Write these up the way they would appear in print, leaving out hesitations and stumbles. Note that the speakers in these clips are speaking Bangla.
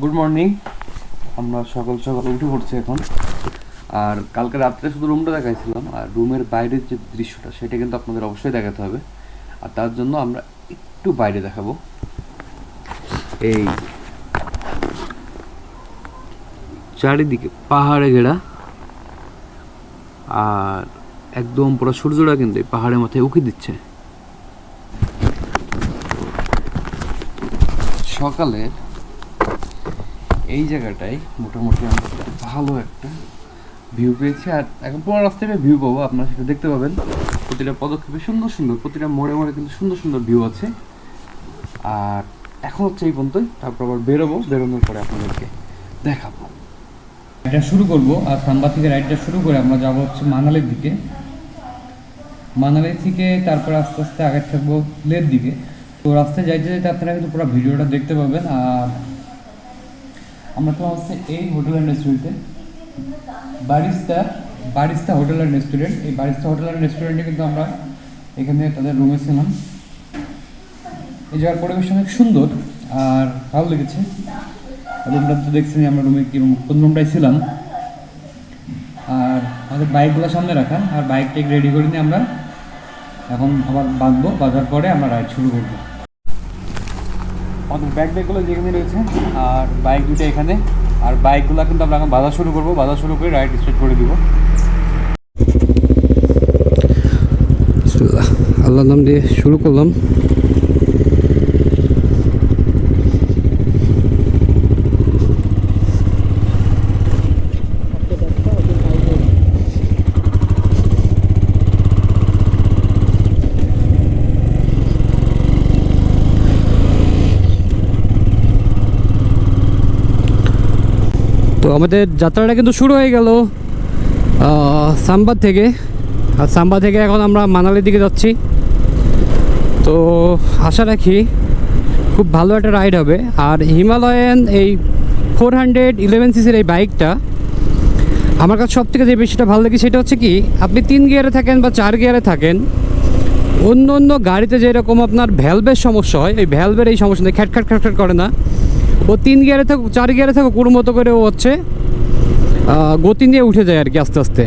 Good morning. আমরা সকাল সকাল উঠে পড়ছি এখন। আর কালকে রাত্রে শুধু রুমটা দেখাইছিলাম, আর রুমের বাইরের যে দৃশ্যটা সেটা কিন্তু আপনাদের অবশ্যই দেখাতে হবে। আর তার জন্য আমরা একটু বাইরে দেখাবো। এই চারিদিকে পাহাড়ে ঘেরা, আর একদম পুরো সূর্যটা কিন্তু এই পাহাড়ের মাথায় উঁকি দিচ্ছে। সকালে এই জায়গাটায় মোটামুটি আমরা ভালো একটা ভিউ পেয়েছি, আর এখন পুরো রাস্তায় ভিউ পাবো, আপনারা সেটা দেখতে পাবেন। প্রতিটা পদক্ষেপে সুন্দর সুন্দর, প্রতিটা মোড়ে মোড়ে কিন্তু সুন্দর সুন্দর ভিউ আছে। আর এখন হচ্ছে এই পর্যন্তই, তারপর আবার বেরোনোর পরে আপনাদেরকে দেখাবো। রাইডটা শুরু করব, আর সাম্বা থেকে রাইডটা শুরু করে আমরা যাবো হচ্ছে মানালির দিকে। মানালি থেকে তারপর আস্তে আস্তে আগে থাকবো লের দিকে। তো রাস্তায় যাইতে যাইতে আপনারা কিন্তু পুরো ভিডিওটা দেখতে পাবেন। আর আমরা তো হচ্ছে এই হোটেল অ্যান্ড রেস্টুরেন্টে, বারিস্তা হোটেল অ্যান্ড রেস্টুরেন্ট। এই বারিস্তা হোটেল অ্যান্ড রেস্টুরেন্টে কিন্তু আমরা এখানে তাদের রুমে ছিলাম। এই জায়গার পরিবেশ অনেক সুন্দর আর ভালো লেগেছে। রুমটা তো দেখছেন আমরা রুমে কোন রুমটায় ছিলাম। আর আমাদের বাইকগুলো সামনে রাখা, আর বাইকটা রেডি করে নিয়ে আমরা এখন আবার বাঁধার পরে আমরা রাইড শুরু করবো। আমাদের ব্যাগগুলো যেখানে রয়েছে, আর বাইক দুটো এখানে। আর বাইকগুলো কিন্তু আমরা এখন বাধা শুরু করবো, বাধা শুরু করে রাইড স্টার্ট করে দিব। আল্লাহর নাম দিয়ে শুরু করলাম। তো আমাদের যাত্রাটা কিন্তু শুরু হয়ে গেল সাম্বা থেকে। আর সাম্বা থেকে এখন আমরা মানালির দিকে যাচ্ছি। তো আশা রাখি খুব ভালো একটা রাইড হবে। আর হিমালয়ান এই 411cc এই বাইকটা আমার কাছে সব থেকে যে বেশিটা ভালো লাগে সেটা হচ্ছে কি, আপনি 3 গিয়ারে থাকেন বা 4 গিয়ারে থাকেন, অন্য অন্য গাড়িতে যেরকম আপনার ভ্যালভের সমস্যা হয়, এই ভ্যালভের এই সমস্যা নেই, খ্যাট করে না। ও 3 গিয়ারে থাকুক 4 গিয়ারে থাকুক, কোনো মতো করে ও হচ্ছে গতি নিয়ে উঠে যায় আর কি আস্তে আস্তে।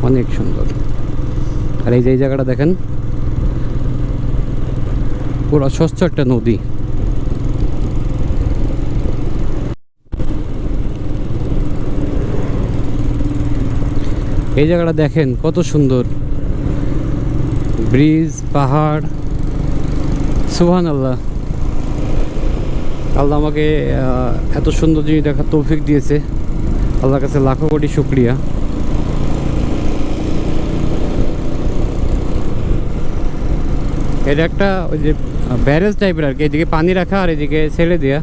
অনেক সুন্দর। আর এই যে এই জায়গাটা দেখেন, পুরো স্বচ্ছ একটা নদী। এই জায়গাটা দেখেন কত সুন্দর, ব্রিজ, পাহাড়। সুবহানাল্লাহ, আল্লাহ আমাকে এত সুন্দর জিনিস দেখার তৌফিক দিয়েছে। আল্লাহর কাছে লাখো কোটি শুকরিয়া। এটা একটা ওই যে ব্যারেজ টাইপের আর কি, এদিকে পানি রাখা আর এদিকে ছেড়ে দেয়া।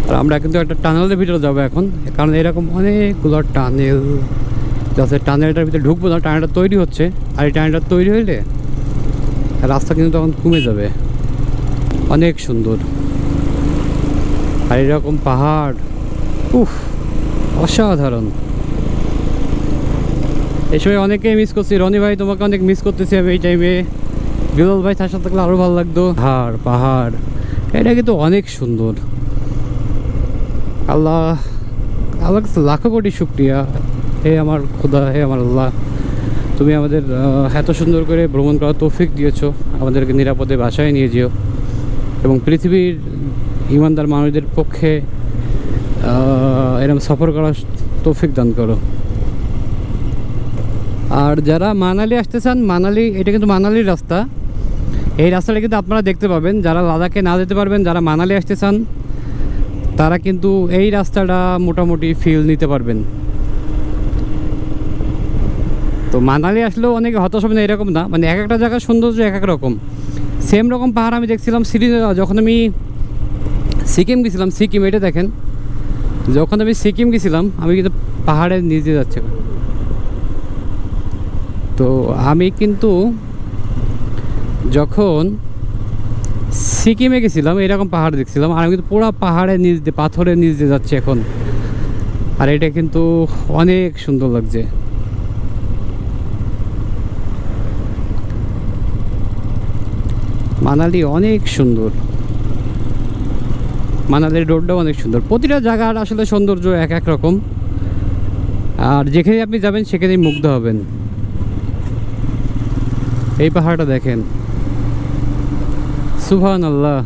আর আমরা কিন্তু একটা টানেলের ভিতরে যাবো এখন, কারণ এরকম অনেকগুলো টানেল আছে। টানেলটার ভিতরে ঢুকবো না, টানেলটা তৈরি হচ্ছে। আর এই টানেলটা তৈরি হইলে রাস্তা কিন্তু তখন কমে যাবে। অনেক সুন্দর। আর এরকম পাহাড়, উফ, অসাধারণ। এই সময় অনেকেই মিস করছি। রনি ভাই, তোমাকে অনেক মিস করতেছি আমি এই টাইমে। বিলাল ভাই তার সাথে থাকলে আরও ভালো লাগতো। পাহাড় এটা কিন্তু অনেক সুন্দর। আল্লাহ কাছে লাখো কোটি শুকরিয়া। হে আমার খোদা, হে আমার আল্লাহ, তুমি আমাদের এত সুন্দর করে ভ্রমণ করার তৌফিক দিয়েছো। আমাদেরকে নিরাপদে বাসায় নিয়ে যেও, এবং পৃথিবীর ইমানদার মানুষদের পক্ষে এরকম সফর করার তৌফিক দান করো। আর যারা মানালি আসতে চান, মানালি, এটা কিন্তু মানালির রাস্তা। এই রাস্তাটা কিন্তু আপনারা দেখতে পাবেন। যারা লাদাখে না যেতে পারবেন, যারা মানালি আসতে চান, তারা কিন্তু এই রাস্তাটা মোটামুটি ফিল নিতে পারবেন। তো মানালি আসলেও অনেকে হতাশ হবে না, এরকম না। মানে এক একটা জায়গার সৌন্দর্য এক এক রকম। সেম রকম পাহাড় আমি দেখছিলাম যখন আমি সিকিম গেছিলাম। সিকিম, এটা দেখেন, যখন আমি সিকিম গেছিলাম আমি কিন্তু পাহাড়ের নিচে যাচ্ছে। তো আমি কিন্তু যখন সিকিমে গেছিলাম এরকম পাহাড় দেখছিলাম, আর আমি কিন্তু পুরো পাহাড়ের নিচ দিয়ে, পাথরের নিচ দিয়ে যাচ্ছি এখন। আর এটা কিন্তু অনেক সুন্দর লাগছে। মানালি অনেক সুন্দর, মানালির রোডটাও অনেক সুন্দর। প্রতিটা জায়গার আসলে সৌন্দর্য এক এক রকম, আর যেখানে আপনি যাবেন সেখানেই মুগ্ধ হবেন। এই পাহাড়টা দেখেন, সুবহানাল্লাহ।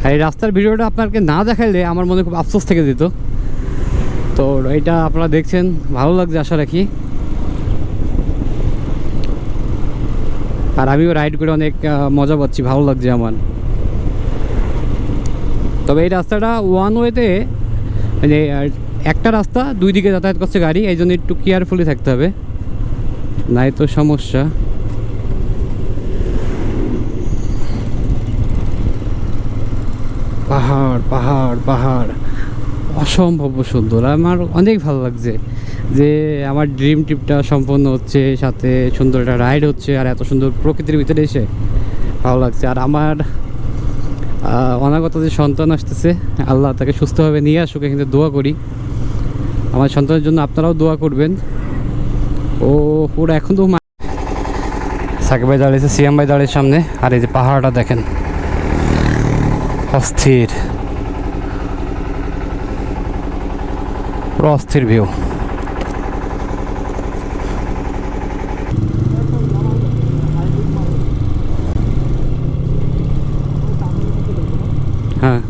এই রাস্তার ভিডিওটা আপনাকে না দেখাইলে আমার মনে খুব আফসোস থেকে যেত। তো এটা আপনারা দেখছেন, ভালো লাগছে আশা রাখি। আর আমিও রাইড করে অনেক মজা পাচ্ছি, ভালো লাগছে আমার। তবে এই রাস্তাটা ওয়ান ওয়েতে, মানে একটা রাস্তা দুই দিকে যাতায়াত করছে গাড়ি, এই জন্য একটু কেয়ারফুলি থাকতে হবে, নাই তো সমস্যা। পাহাড় পাহাড় পাহাড় অসম্ভব সুন্দর। আমার অনেক ভালো লাগছে যে আমার ড্রিম ট্রিপটা সম্পন্ন হচ্ছে, সাথে সুন্দর একটা রাইড হচ্ছে, আর এত সুন্দর প্রকৃতির ভিতরে এসে ভালো লাগছে। আর আমার অনাগত যে সন্তান আসতেছে, আল্লাহ তাকে সুস্থভাবে নিয়ে আসুক, কিন্তু দোয়া করি আমার সন্তানের জন্য। আপনারাও দোয়া করবেন। ওরা এখন তো সাকিব ভাই দাঁড়িয়েছে, সিয়াম ভাই দাঁড়িয়ে সামনে, আর এই যে পাহাড়টা দেখেন, অস্থির, পুরো অস্থির ভিউ। হ্যাঁ,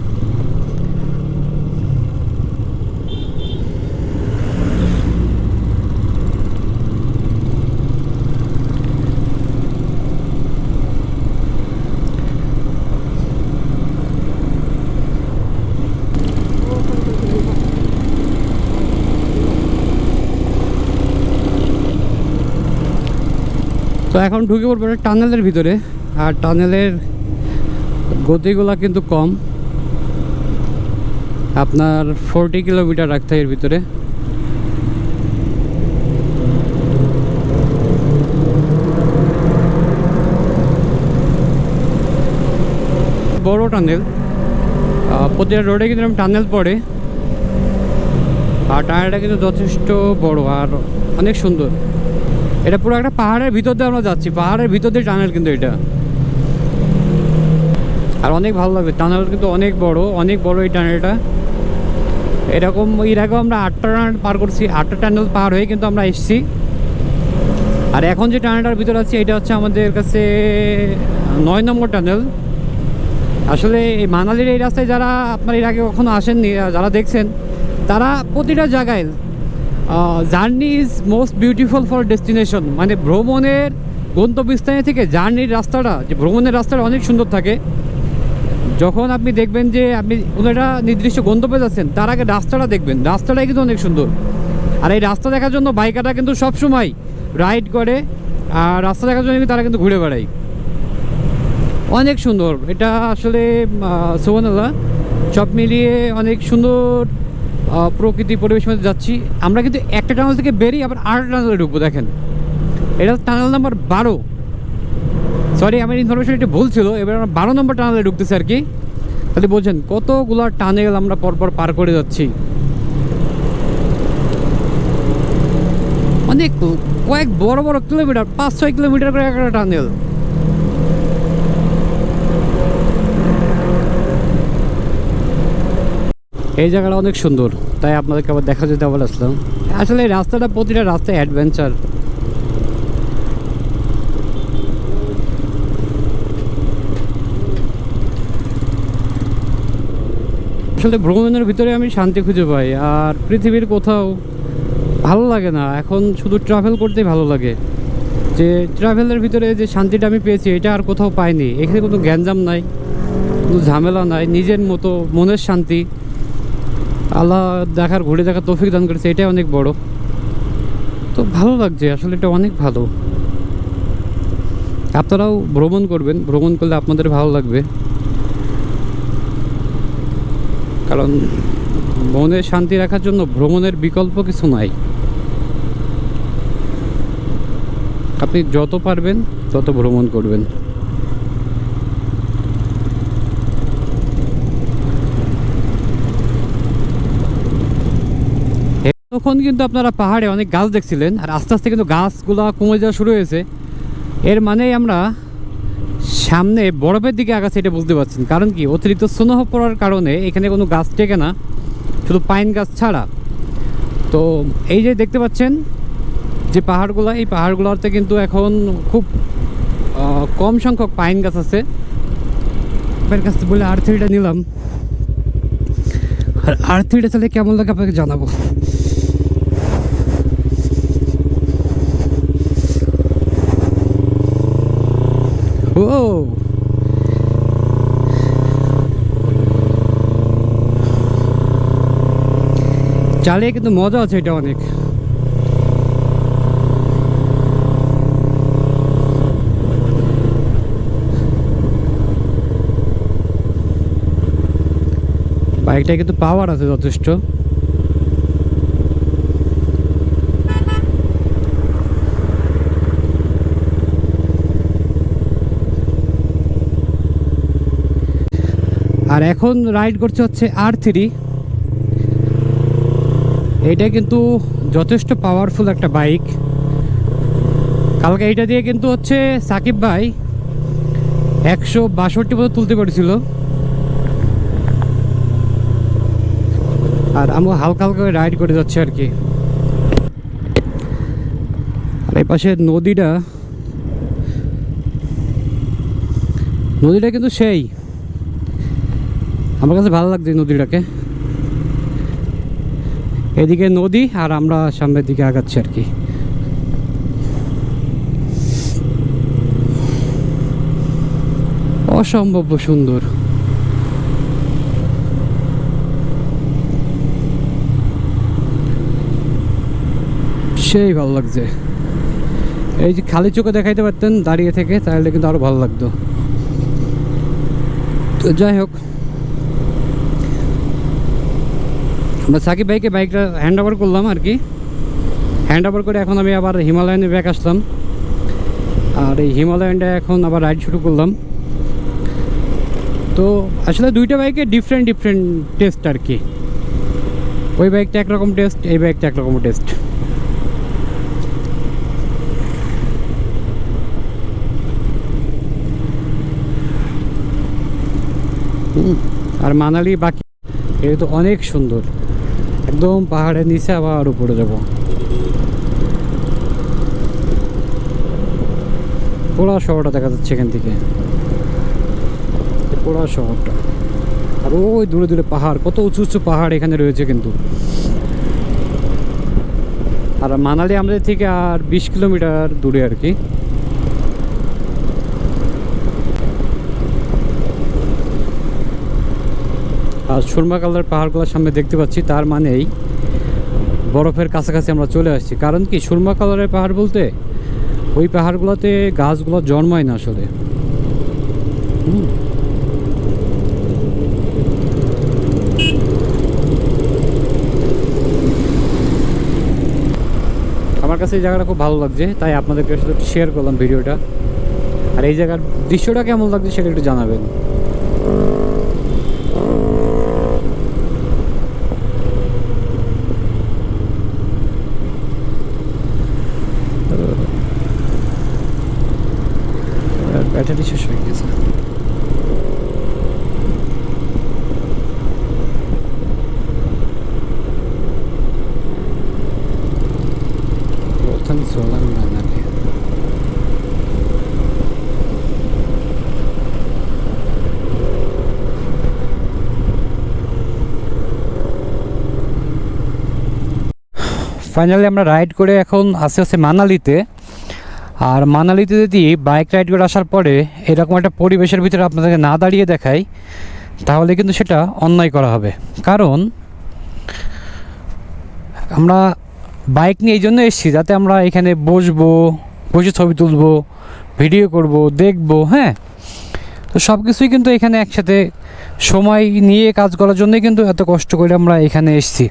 তো এখন ঢুকে পড়বো টানেলের ভিতরে। আর টানেলের গতিগুলা কিন্তু কম, আপনার 40 কিলোমিটার রাখতে হয় এর ভিতরে। বড় টানেল, প্রতিটা রোডে কিন্তু টানেল পড়ে, আর টানেলটা কিন্তু যথেষ্ট বড় আর অনেক সুন্দর। এটা পুরো একটা পাহাড়ের ভিতর দিয়ে আমরা যাচ্ছি, পাহাড়ের ভিতর দিয়ে টানেল কিন্তু এটা, আর অনেক ভালো লাগবে। টানেল কিন্তু অনেক বড় এই টানেলটা। এরকম এর আগেও আমরা 8টা টানেল পার করছি, 8টা টানেল পার হয়ে কিন্তু আমরা এসেছি। আর এখন যে টানেলটার ভিতরে আছি এটা হচ্ছে আমাদের কাছে 9 নম্বর টানেল। আসলে এই মানালির এই রাস্তায় যারা আপনার এর আগে কখনো আসেননি, যারা দেখছেন, তারা প্রতিটা জায়গায় journey is most beautiful for destination, মানে ভ্রমণের গন্তব্যস্থানে থেকে জার্নির রাস্তাটা, যে ভ্রমণের রাস্তাটা অনেক সুন্দর থাকে। যখন আপনি দেখবেন যে আপনি কোনো একটা নির্দিষ্ট গন্তব্যে যাচ্ছেন, তার আগে রাস্তাটা দেখবেন, রাস্তাটাই কিন্তু অনেক সুন্দর। আর এই রাস্তা দেখার জন্য বাইকাররা কিন্তু সবসময় রাইড করে, আর রাস্তা দেখার জন্য তারা কিন্তু ঘুরে বেড়ায়। অনেক সুন্দর এটা আসলে, সুবহানাল্লাহ। সব মিলিয়ে অনেক সুন্দর প্রকৃতি পরিবেশ মধ্যে যাচ্ছি আমরা। কিন্তু একটা টানেল থেকে বেরিয়ে আবার আরেকটা টানেলে ঢুকবো। দেখেন, এটা টানেল নাম্বার 12, সরি আমার ইনফরমেশন একটু ভুল ছিল। এবার আমরা 12 নম্বর টানেলে ঢুকতেছি আর কি। তাহলে বলছেন কতগুলো টানেল আমরা পরপর পার করে যাচ্ছি। অনেক কয়েক বড় বড় কিলোমিটার, 5-6 কিলোমিটার করে একটা টানেল। এই জায়গাটা অনেক সুন্দর, তাই আপনাদেরকে আবার দেখা যেতে আবার আসলাম। আসলে এই রাস্তাটা, প্রতিটা রাস্তায় অ্যাডভেঞ্চার। আসলে ভ্রমণের ভিতরে আমি শান্তি খুঁজে পাই, আর পৃথিবীর কোথাও ভালো লাগে না। এখন শুধু ট্রাভেল করতেই ভালো লাগে। যে ট্রাভেলের ভিতরে যে শান্তিটা আমি পেয়েছি, এটা আর কোথাও পাইনি। এখানে কোনো গ্যাঞ্জাম নাই, কোনো ঝামেলা নাই, নিজের মতো মনের শান্তি। আল্লাহ ঘুরে দেখার তৌফিক দান করেছে, এটাই অনেক বড়। তো ভালো লাগছে আসলে, এটা অনেক ভালো। আপনারাও ভ্রমণ করবেন, ভ্রমণ করলে আপনাদের ভালো লাগবে, কারণ মনে শান্তি রাখার জন্য ভ্রমণের বিকল্প কিছু নাই। আপনি যত পারবেন তত ভ্রমণ করবেন। তখন কিন্তু আপনারা পাহাড়ে অনেক গাছ দেখছিলেন, আর আস্তে আস্তে কিন্তু গাছগুলো কমে যাওয়া শুরু হয়েছে। এর মানেই আমরা সামনে বরফের দিকে আগাচ্ছি, এটা বুঝতে পারছেন। কারণ কি, অতিরিক্ত স্নো পড়ার কারণে এখানে কোনো গাছ টেকে না, শুধু পাইন গাছ ছাড়া। তো এই যে দেখতে পাচ্ছেন যে পাহাড়গুলো, এই পাহাড়গুলোতে কিন্তু এখন খুব কম সংখ্যক পাইন গাছ আছে। আপনার কাছে বলে R3টা নিলাম, আর R3টা তাহলে কেমন লাগে আপনাকে জানাবো। ও চালিয়ে কিন্তু মজা আছে এটা অনেক। বাইকটা কিন্তু পাওয়ার আছে যথেষ্ট। আর এখন রাইড করছে হচ্ছে R3। এটা কিন্তু যথেষ্ট পাওয়ারফুল একটা বাইক। কালকে এইটা দিয়ে কিন্তু হচ্ছে সাকিব ভাই 162 পর্যন্ত তুলতে পেরেছিল। আর আমরা হালকা হালকা রাইড করে যাচ্ছি আর কি। আর এই পাশে নদীটা কিন্তু সেই আমার কাছে ভালো লাগছে নদীটাকে। এদিকে নদী আর আমরা সামনের দিকে আগাচ্ছি আর কি। অসম্ভব সুন্দর। সেই ভালো লাগছে। এই যে খালি চোখে দেখাইতে পারতেন দাঁড়িয়ে থেকে, তাহলে কিন্তু আরো ভালো লাগতো। তো যাই হোক, আমরা সাকিব ভাইকে বাইকটা হ্যান্ড ওভার করলাম আর কি। হ্যান্ড ওভার করে এখন আমি আবার হিমালয়ানে ব্যাক আসলাম। আর এই হিমালয়ানটা এখন আবার রাইড শুরু করলাম। তো আসলে দুইটা বাইকে ডিফারেন্ট টেস্ট আর কি। ওই বাইকটা একরকম টেস্ট, এই বাইকটা একরকম টেস্ট। আর মানালি বাকি এটা তো অনেক সুন্দর, একদম পাহাড়ের নিচে আবার উপরে যাব। পোড়া শহরটা দেখা যাচ্ছে এখান থেকে, পোড়া শহরটা। আর ওই দূরে দূরে পাহাড়, কত উঁচু উঁচু পাহাড় এখানে রয়েছে কিন্তু। আর মানালি আমাদের থেকে আর 20 কিলোমিটার দূরে আর কি। আর সুরমা কালার পাহাড়গুলোর সামনে দেখতে পাচ্ছি, তার মানেই বরফের কাছাকাছি আমরা চলে আসছি। কারণ কি, সুরমা কালারের পাহাড় বলতে ওই পাহাড়গুলোতে গাছগুলো জন্মায় না আসলে। আমার কাছে এই জায়গাটা খুব ভালো লাগছে, তাই আপনাদেরকে সাথে শেয়ার করলাম ভিডিওটা। আর এই জায়গার দৃশ্যটা কেমন লাগছে সেটা একটু জানাবেন। ব্যাটারি শেষ হয়ে গেছে। প্রথম সোলার মানালি। ফাইনালি আমরা রাইড করে এখন আস্তে আস্তে মানালিতে। আর মানালিতে যদি বাইক রাইড করে আসার পরে এরকম একটা পরিবেশের ভিতরে আপনাদেরকে না দাঁড়িয়ে দেখাই, তাহলে কিন্তু সেটা অন্যায় করা হবে। কারণ আমরা বাইক নিয়ে এই জন্য এসেছি যাতে আমরা এখানে বসবো, বসে ছবি তুলবো, ভিডিও করব, দেখবো। হ্যাঁ, তো সব কিছুই কিন্তু এখানে একসাথে সময় নিয়ে কাজ করার জন্যই কিন্তু এত কষ্ট করে আমরা এখানে এসেছি।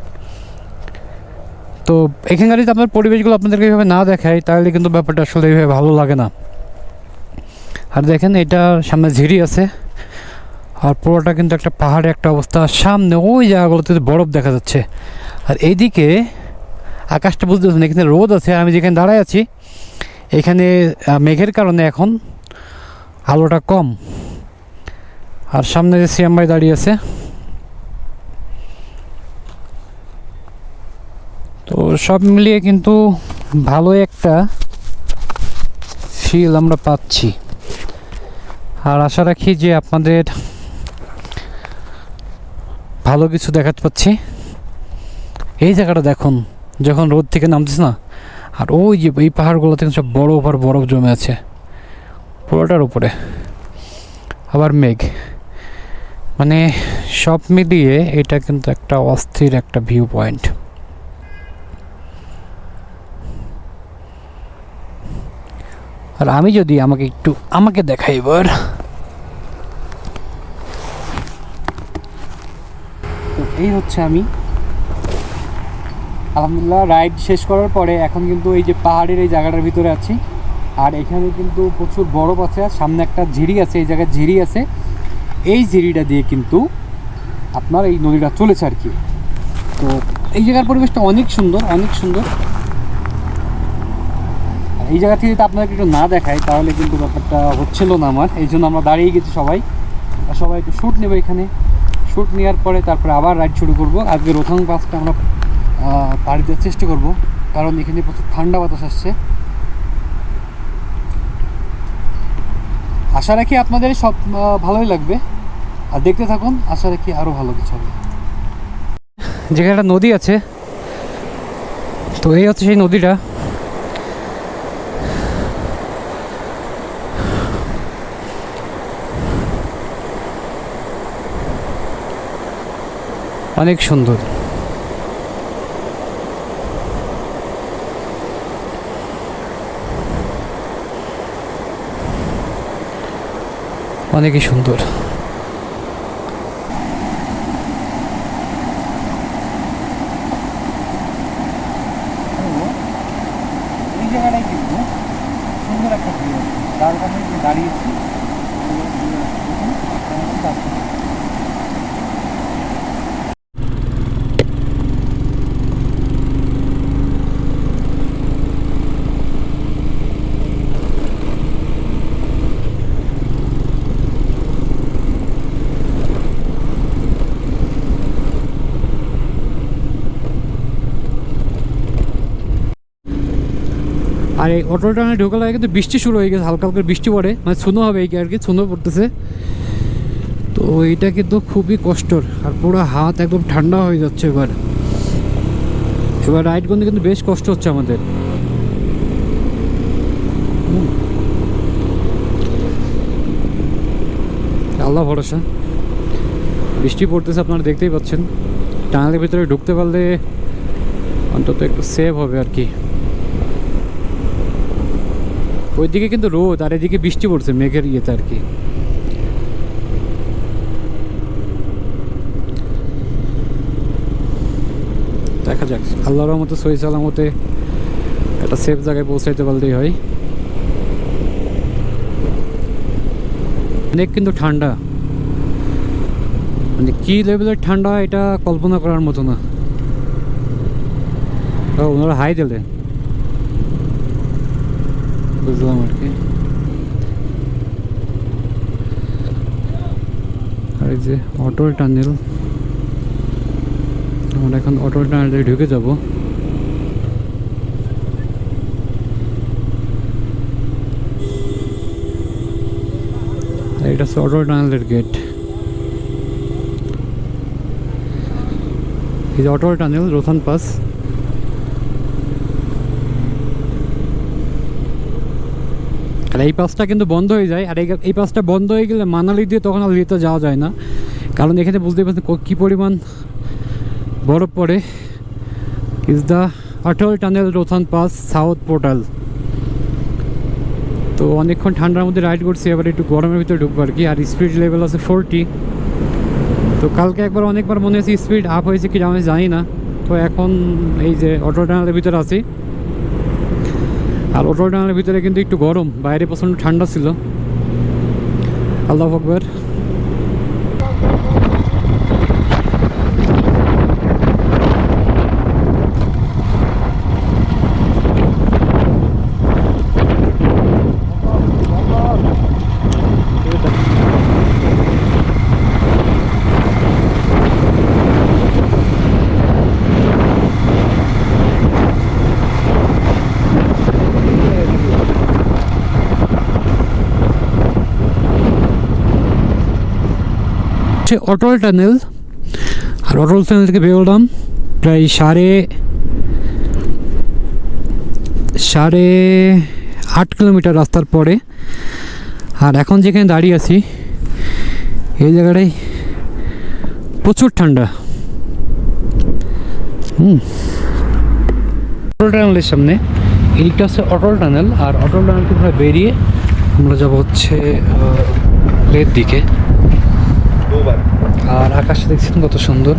তো এখানকার যদি আপনার পরিবেশগুলো আপনাদেরকে এইভাবে না দেখায় তাহলে কিন্তু ব্যাপারটা আসলে এইভাবে ভালো লাগে না। আর দেখেন এটা সামনে ঝিরি আছে, আর পুরোটা কিন্তু একটা পাহাড়ে একটা অবস্থা। সামনে ওই জায়গাগুলোতে বরফ দেখা যাচ্ছে, আর এইদিকে আকাশটা বুঝতেছেন, এখানে রোদ আছে। আমি যেখানে দাঁড়ায় আছি এখানে মেঘের কারণে এখন আলোটা কম। আর সামনে যে সিয়াম ভাই দাঁড়িয়ে আছে, তো সব মিলিয়ে কিন্তু ভালো একটা ফিল আমরা পাচ্ছি। আর আশা রাখি যে আপনাদের ভালো কিছু দেখাতে পাচ্ছি। এই জায়গাটা দেখুন, যখন রোদ থেকে নামতেছে না, আর ওই যে এই পাহাড়গুলো থেকে সব বরফ আর বরফ জমে আছে পুরোটার উপরে, আবার মেঘ, মানে সব মিলিয়ে এটা কিন্তু একটা অস্থির একটা ভিউ পয়েন্ট। আর আমি যদি আমাকে দেখাই এবার, তো এই হচ্ছে আমি আলহামদুলিল্লাহ রাইড শেষ করার পরে এখন কিন্তু এই যে পাহাড়ের এই জায়গাটার ভিতরে আছি। আর এখানে কিন্তু প্রচুর বরফ আছে, আর সামনে একটা ঝিরি আছে, এই জায়গায় ঝিরি আছে। এই ঝিরিটা দিয়ে কিন্তু আপনার এই নদীটা চলেছে আর কি। তো এই জায়গার পরিবেশটা অনেক সুন্দর, অনেক সুন্দর। আর এই জায়গা থেকে যদি আপনাকে একটু না দেখায় তাহলে কিন্তু ব্যাপারটা হচ্ছিল না আমার, এই জন্য আমরা দাঁড়িয়ে গেছি সবাই। আর সবাই একটু শ্যুট নেবো এখানে, শ্যুট নেওয়ার পরে তারপরে আবার রাইড শুরু করবো। আজকে রোথাং পাসটা আমরা পাড়ি দেওয়ার চেষ্টা করবো, কারণ এখানে প্রচুর ঠান্ডা বাতাস আসছে। আশা রাখি আপনাদের সব ভালোই লাগবে, আর দেখতে থাকুন, আশা রাখি আরও ভালো কিছু হবে। যেখানে একটা নদী আছে, তো এই হচ্ছে সেই নদীটা। অনেক সুন্দর। অনেকই সুন্দর। এই জায়গাটাই কিন্তু সুন্দর একটা ভিউ আছে, যার কারণে দাঁড়িয়েছি। আর এই অটো টানে ঢোকার আগে কিন্তু বৃষ্টি শুরু হয়ে গেছে, হালকা হালকা বৃষ্টি পড়ে, মানে ছুনো হবে এই আর কি, ছুনো পড়তেছে। তো এটা কিন্তু খুবই কষ্টর, আর পুরো হাত একদম ঠান্ডা হয়ে যাচ্ছে। এবার রাইড করতে কিন্তু বেশ কষ্ট হচ্ছে আমাদের। আল্লাহ ভরসা। বৃষ্টি পড়তেছে, আপনারা দেখতেই পাচ্ছেন। টানেলের ভিতরে ঢুকতে পারলে অন্তত একটু সেভ হবে আর কি। ওইদিকে কিন্তু রোদ, আর এদিকে বৃষ্টি পড়ছে মেঘের ইয়েতে আর কি। দেখা যাক, আল্লাহর রহমতে সহি সালামতে একটা সেফ জায়গায় পৌঁছাইতে পারলেই হয়। অনেক কিন্তু ঠান্ডা, মানে কি লেভেলের ঠান্ডা এটা কল্পনা করার মতো না। ওনারা হাই দিলে বুঝলাম আর কি। আর এই যে অটোর টানেল, আমরা এখন অটোর টানেলে ঢুকে যাব। এটা হচ্ছে অটোর টানেলের গেট। এই যে অটোর টানেল, রোথান পাস। আর এই পাসটা কিন্তু বন্ধ হয়ে যায়, আর এই পাসটা বন্ধ হয়ে গেলে মানালি দিয়ে তখন আর লিতে যাওয়া যায় না, কারণ এখানে বুঝতেই পারছেন কী পরিমাণ বরফ পড়ে। Is the Atal tunnel Rohtang pass south portal. তো অনেকক্ষণ ঠান্ডার মধ্যে রাইড করছি, এবার একটু গরমের ভিতরে ঢুকবো আর কি। আর স্পিড লেভেল আছে 40। তো কালকে অনেকবার মনে হয়েছে স্পিড আপ হয়েছে কি আমি জানি না, তো এখন এই যে অটল টানেলের ভিতরে আছি, আর অটল টানেলের ভিতরে কিন্তু একটু গরম, বাইরে প্রচণ্ড ঠান্ডা ছিল। আল্লাহু আকবার। অটল টানেল, আর অটল টানেল থেকে বেরোলাম প্রায় সাড়ে 8 কিলোমিটার রাস্তার পরে। আর এখন যেখানে দাঁড়িয়ে আছি এই জায়গাটায় প্রচুর ঠান্ডা। অটল টানেলের সামনে এইটা হচ্ছে অটল টানেল, আর অটল টানেল থেকে বেরিয়ে আমরা যাবো হচ্ছে লের দিকে। আর আকাশটা দেখছেন কত সুন্দর।